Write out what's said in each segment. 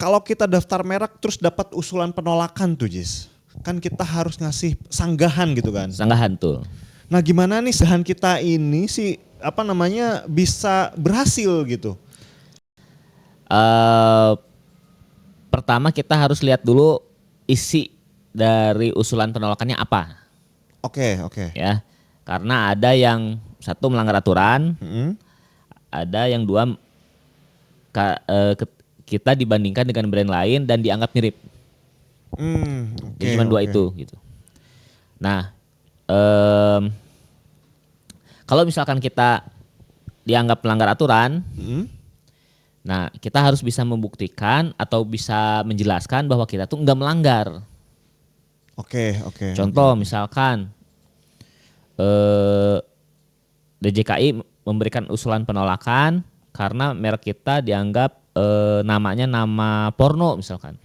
Kalau kita daftar merek terus dapat usulan penolakan tuh Jis, kan kita harus ngasih sanggahan gitu kan. Sanggahan tuh. Nah gimana nih sanggahan kita ini sih bisa berhasil gitu? Pertama kita harus lihat dulu isi dari usulan penolakannya apa. Oke. Ya, karena ada yang satu melanggar aturan, ada yang dua kita dibandingkan dengan brand lain dan dianggap mirip. Jadi cuma dua itu gitu. Nah, kalau misalkan kita dianggap melanggar aturan, nah kita harus bisa membuktikan atau bisa menjelaskan bahwa kita tuh enggak melanggar. Oke. Contoh misalkan DJKI memberikan usulan penolakan karena merek kita dianggap namanya nama porno misalkan.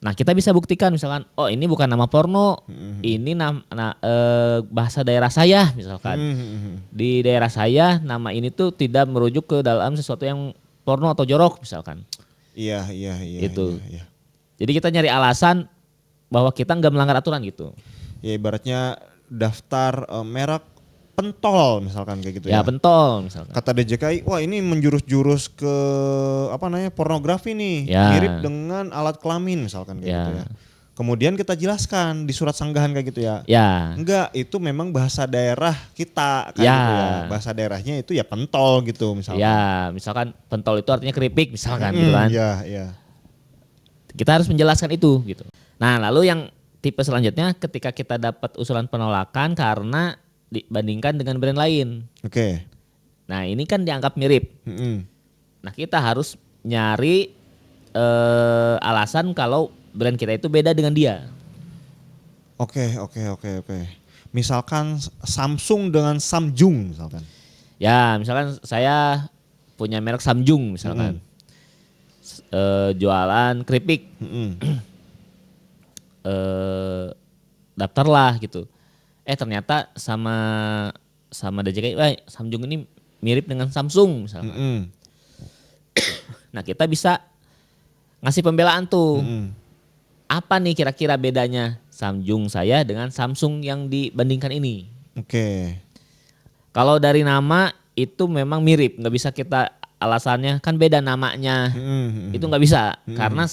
Nah kita bisa buktikan misalkan, oh ini bukan nama porno, ini bahasa daerah saya misalkan. Di daerah saya nama ini tuh tidak merujuk ke dalam sesuatu yang porno atau jorok misalkan. Iya. Gitu. Iya. Jadi kita nyari alasan bahwa kita nggak melanggar aturan gitu. Ya ibaratnya daftar merek pentol misalkan kayak gitu ya. Ya pentol misalkan. Kata DJKI, wah ini menjurus-jurus ke pornografi nih, mirip dengan alat kelamin misalkan kayak gitu ya. Kemudian kita jelaskan di surat sanggahan kayak gitu ya. Enggak, itu memang bahasa daerah kita kan gitu ya. Bahasa daerahnya itu ya pentol gitu misalkan. Ya, misalkan pentol itu artinya keripik misalkan gitu kan. Iya. Kita harus menjelaskan itu gitu. Nah, lalu yang tipe selanjutnya ketika kita dapat usulan penolakan karena dibandingkan dengan brand lain. Oke. Nah, ini kan dianggap mirip. Nah, kita harus nyari alasan kalau brand kita itu beda dengan dia. Oke. Misalkan Samsung dengan Samjung misalkan. Ya, misalkan saya punya merek Samjung misalkan. Jualan keripik. Daftarlah gitu. Ternyata sama DJKI, Samsung ini mirip dengan Samsung misalkan. Nah kita bisa ngasih pembelaan tuh. Apa nih kira-kira bedanya Samsung saya dengan Samsung yang dibandingkan ini? Oke. Kalau dari nama itu memang mirip, nggak bisa kita alasannya kan beda namanya. Itu nggak bisa karena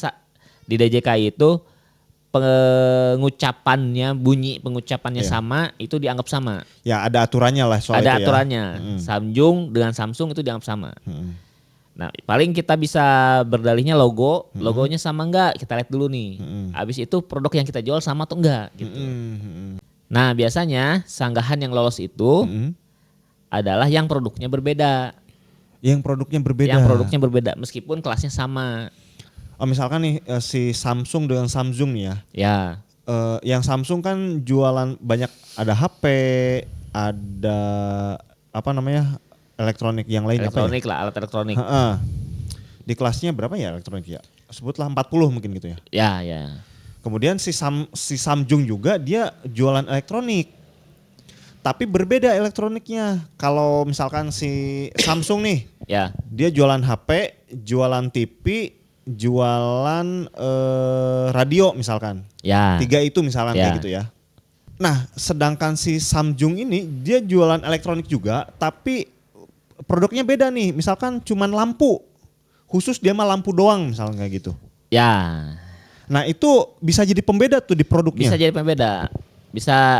di DJKI itu bunyi pengucapannya sama, itu dianggap sama. Ya ada aturannya lah soal ada itu ya. aturannya. Samsung dengan Samsung itu dianggap sama. Nah paling kita bisa berdalihnya logonya sama enggak, kita lihat dulu nih. Habis itu produk yang kita jual sama atau enggak gitu. Nah biasanya sanggahan yang lolos itu adalah yang produknya berbeda. Yang produknya berbeda meskipun kelasnya sama. Misalkan nih si Samsung dengan Samsung nih ya. Ya. Yang Samsung kan jualan banyak, ada HP, ada elektronik yang lain elektronik lah, alat elektronik. Di kelasnya berapa ya elektronik ya? Sebutlah 40 mungkin gitu ya. Ya. Kemudian si Samsung juga dia jualan elektronik. Tapi berbeda elektroniknya. Kalau misalkan si Samsung nih, dia jualan HP, jualan TV, jualan radio misalkan. 3 itu misalkan kayak gitu ya. Nah, sedangkan si Samsung ini dia jualan elektronik juga, tapi produknya beda nih. Misalkan cuman lampu. Khusus dia mah lampu doang misalkan kayak gitu. Ya. Nah, itu bisa jadi pembeda tuh di produknya. Bisa jadi pembeda. Bisa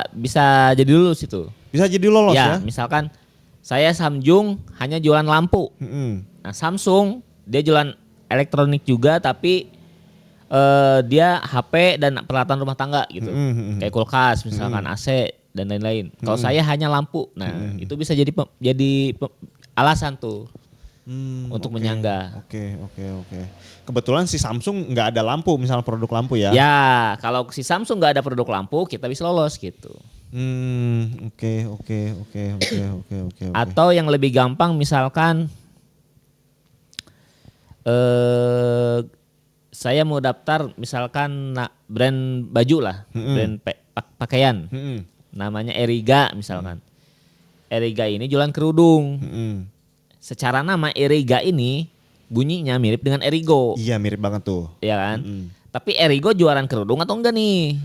jadi lulus itu. Bisa jadi lolos ya. Misalkan saya Samsung hanya jualan lampu. Nah, Samsung dia jualan elektronik juga tapi dia HP dan peralatan rumah tangga gitu. Kayak kulkas misalkan, AC dan lain-lain. Kalau saya hanya lampu. Nah, itu bisa jadi alasan tuh untuk menyanggah. Oke. Kebetulan si Samsung nggak ada lampu, misalnya produk lampu ya. Ya, kalau si Samsung nggak ada produk lampu, kita bisa lolos gitu. Oke. Atau yang lebih gampang misalkan saya mau daftar misalkan brand baju lah, brand pakaian. Namanya Eriga misalkan. Eriga ini jualan kerudung. Secara nama Eriga ini bunyinya mirip dengan Erigo. Iya mirip banget tuh. Iya kan? Tapi Erigo jualan kerudung atau enggak nih?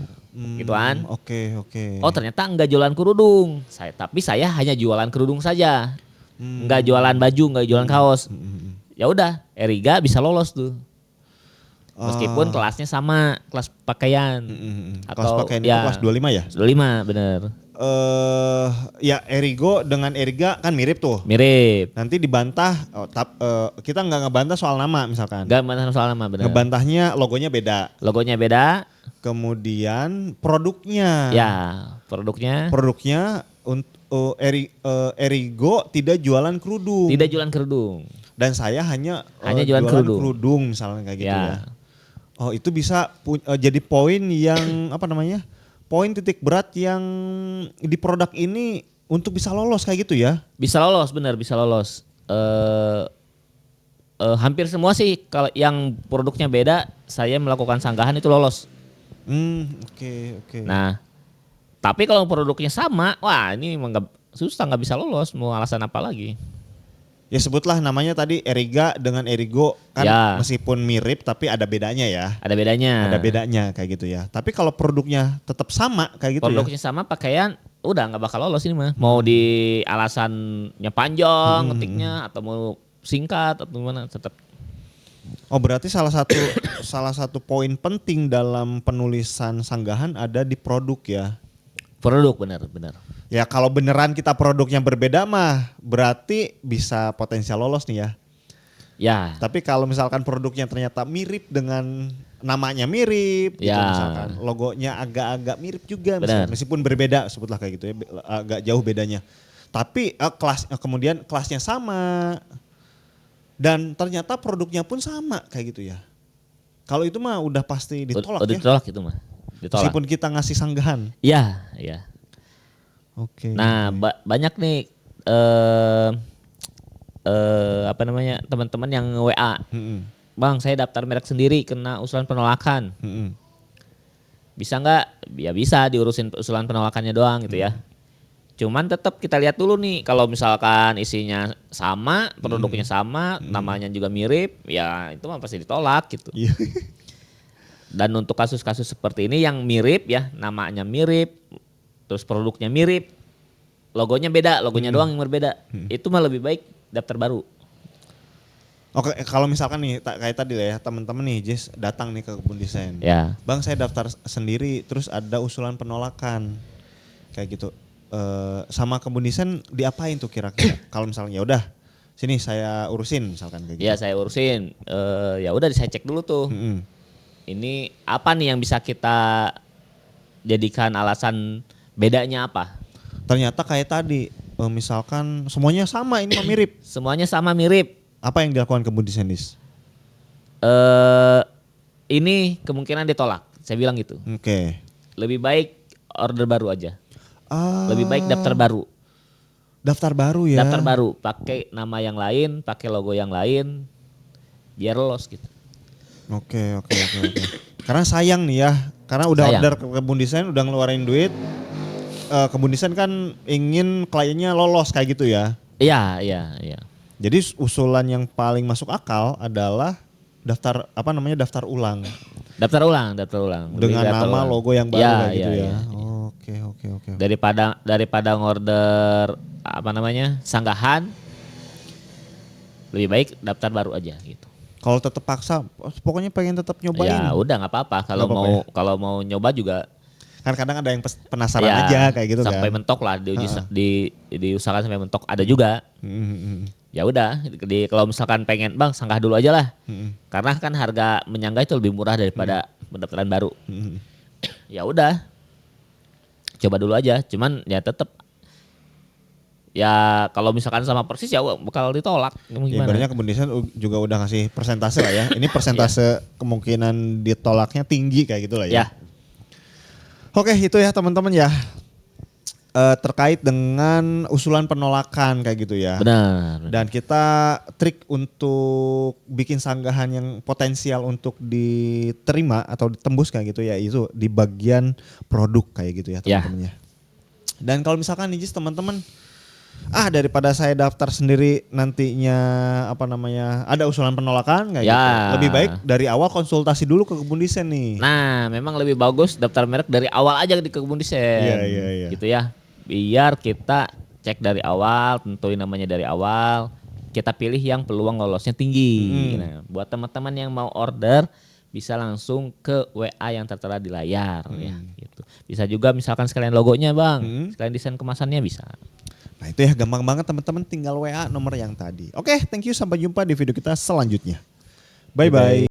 Gitu kan? Oke. Oh ternyata enggak jualan kerudung. Tapi saya hanya jualan kerudung saja. Enggak jualan baju, enggak jualan kaos. Ya udah, Eriga bisa lolos tuh. Meskipun kelasnya sama, kelas pakaian. Kelas pakaian itu kelas 25 ya? 25 bener. Ya Erigo dengan Eriga kan mirip tuh. Mirip. Nanti dibantah, kita nggak ngebantah soal nama misalkan. Nggak ngebantah soal nama bener. Ngebantahnya logonya beda. Logonya beda. Kemudian produknya. Ya produknya. Produknya Erigo tidak jualan kerudung. Tidak jualan kerudung. Dan saya hanya jualan kerudung misalnya kayak gitu ya. Oh itu bisa jadi poin yang apa namanya? Poin titik berat yang di produk ini untuk bisa lolos kayak gitu ya? Bisa lolos, benar bisa lolos. Hampir semua sih kalau yang produknya beda, saya melakukan sanggahan itu lolos. Oke. Nah, tapi kalau produknya sama, wah ini susah nggak bisa lolos. Mau alasan apa lagi? Ya sebutlah namanya tadi Eriga dengan Erigo kan meskipun mirip tapi ada bedanya ya. Ada bedanya kayak gitu ya. Tapi kalau produknya tetap sama kayak gitu produknya sama pakaian udah nggak bakal lolos ini mah. Mau di alasannya panjang ngetiknya atau mau singkat atau gimana tetap. Oh berarti salah satu poin penting dalam penulisan sanggahan ada di produk ya. Produk benar. Ya kalau beneran kita produknya berbeda mah berarti bisa potensial lolos nih ya. Ya. Tapi kalau misalkan produknya ternyata mirip dengan namanya mirip, gitu, misalkan logonya agak-agak mirip juga, meskipun berbeda, sebutlah kayak gitu ya, agak jauh bedanya. Tapi kemudian kelasnya sama dan ternyata produknya pun sama kayak gitu ya. Kalau itu mah udah pasti ditolak ya. Ditolak itu mah. Ditolak. Meskipun kita ngasih sanggahan. Iya. Oke. Nah banyak nih teman-teman yang WA, Bang saya daftar merek sendiri kena usulan penolakan, bisa nggak? Ya bisa diurusin usulan penolakannya doang gitu ya. Cuman tetap kita lihat dulu nih kalau misalkan isinya sama, produknya sama, namanya juga mirip, ya itu mah pasti ditolak gitu. Dan untuk kasus-kasus seperti ini yang mirip ya, namanya mirip, terus produknya mirip, logonya beda, logonya doang yang berbeda. Itu mah lebih baik daftar baru. Oke, kalau misalkan nih kayak tadi lah ya, teman-teman nih Jess datang nih ke Kebun Desain. Ya. Bang saya daftar sendiri terus ada usulan penolakan. Kayak gitu. Sama Kebun Desain diapain tuh kira-kira? Kalau misalnya ya udah sini saya urusin misalkan kayak gitu. Ya saya urusin. Ya udah saya cek dulu tuh. Ini apa nih yang bisa kita jadikan alasan bedanya apa? Ternyata kayak tadi, misalkan semuanya sama ini mah mirip. Semuanya sama mirip. Apa yang dilakukan Kebun Desain? Ini kemungkinan ditolak. Saya bilang gitu. Oke. Lebih baik order baru aja. Lebih baik daftar baru. Daftar baru ya. Daftar baru, pakai nama yang lain, pakai logo yang lain, biar lolos gitu. Oke. Karena sayang nih ya, karena udah order ke Kebun Desain, udah ngeluarin duit. Kebun Desain kan ingin kliennya lolos kayak gitu ya. Iya. Jadi usulan yang paling masuk akal adalah daftar ulang. Daftar ulang. Dengan nama logo yang baru kayak gitu ya. Oke. Daripada ngorder sanggahan, lebih baik daftar baru aja gitu. Kalau tetap paksa, pokoknya pengen tetap nyobain. Ya udah nggak apa-apa. Kalau mau nyoba juga. Kan kadang ada yang penasaran aja kayak gitu sampai kan. mentok lah diusahakan sampai mentok ada juga. Ya udah kalau misalkan pengen Bang sanggah dulu aja lah. Karena kan harga menyanggah itu lebih murah daripada pendaftaran baru. Ya udah. Coba dulu aja. Cuman ya tetap ya kalau misalkan sama persis ya bakal ditolak. Ibaratnya Kebun Desain juga udah ngasih persentase lah ya. Ini persentase kemungkinan ditolaknya tinggi kayak gitu lah ya. Oke itu ya teman-teman ya. Terkait dengan usulan penolakan kayak gitu ya. Benar. Dan kita trik untuk bikin sanggahan yang potensial untuk diterima atau ditembus kayak gitu ya, itu di bagian produk kayak gitu ya teman-teman ya. Dan kalau misalkan nih teman-teman daripada saya daftar sendiri nantinya ada usulan penolakan kayak Ya. gitu. Lebih baik dari awal konsultasi dulu ke kebun desain nih. Nah, memang lebih bagus daftar merek dari awal aja di kebun desain. Iya. Gitu ya. Biar kita cek dari awal, tentuin namanya dari awal. Kita pilih yang peluang lolosnya tinggi. Nah, buat teman-teman yang mau order bisa langsung ke WA yang tertera di layar ya gitu. Bisa juga misalkan sekalian logonya, Bang. Sekalian desain kemasannya bisa. Nah itu ya gampang banget teman-teman, tinggal WA nomor yang tadi. Oke, thank you, sampai jumpa di video kita selanjutnya. Bye-bye.